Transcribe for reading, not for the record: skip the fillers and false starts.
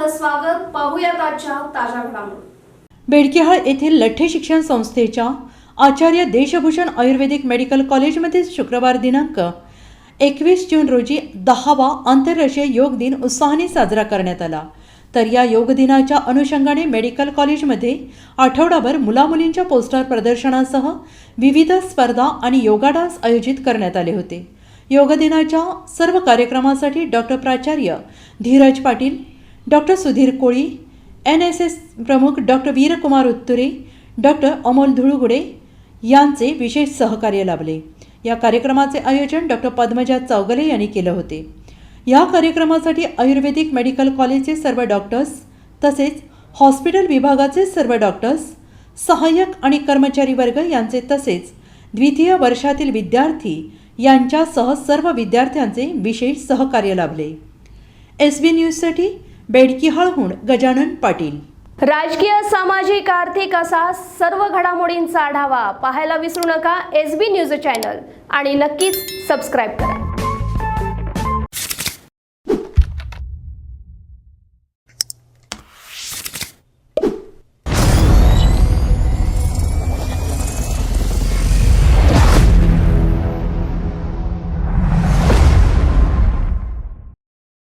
आपलं स्वागत. पाहूयात आजच्या ताज्या घडामोडी. बेडकिहाळ येथील लठ्ठे शिक्षण संस्थेच्या आचार्य देशभूषण आयुर्वेदिक मेडिकल कॉलेजमध्ये शुक्रवार दिनांक 21 जून रोजी 10वा आंतरराष्ट्रीय योग दिन उत्साहाने साजरा करण्यात आला. तर या योग दिनाच्या अनुषंगाने मेडिकल कॉलेजमध्ये आठवडाभर मुलामुलींच्या पोस्टर प्रदर्शनासह विविध स्पर्धा आणि योगा डान्स आयोजित करण्यात आले होते. योग दिनाच्या सर्व कार्यक्रमासाठी डॉक्टर प्राचार्य धीरज पाटील, डॉक्टर सुधीर कोळी, NSS प्रमुख डॉक्टर वीरकुमार उत्तुरे, डॉक्टर अमोल धुळुगुडे यांचे विशेष सहकार्य लाभले. या कार्यक्रमाचे आयोजन डॉक्टर पद्मजा चौगले यांनी केले होते. या कार्यक्रमासाठी आयुर्वेदिक मेडिकल कॉलेजचे सर्व डॉक्टर्स तसेच हॉस्पिटल विभागाचे सर्व डॉक्टर्स, सहाय्यक आणि कर्मचारी वर्ग यांचे तसेच द्वितीय वर्षातील विद्यार्थी यांच्यासह सर्व विद्यार्थ्यांचे विशेष सहकार्य लाभले. SB न्यूजसाठी बेडकिहाळहून गजानन पाटील. राजकीय, सामाजिक, आर्थिक असा सर्व घडामोडींचा आढावा पाहायला विसरू नका SB न्यूज चॅनल आणि नक्कीच सबस्क्राईब करा.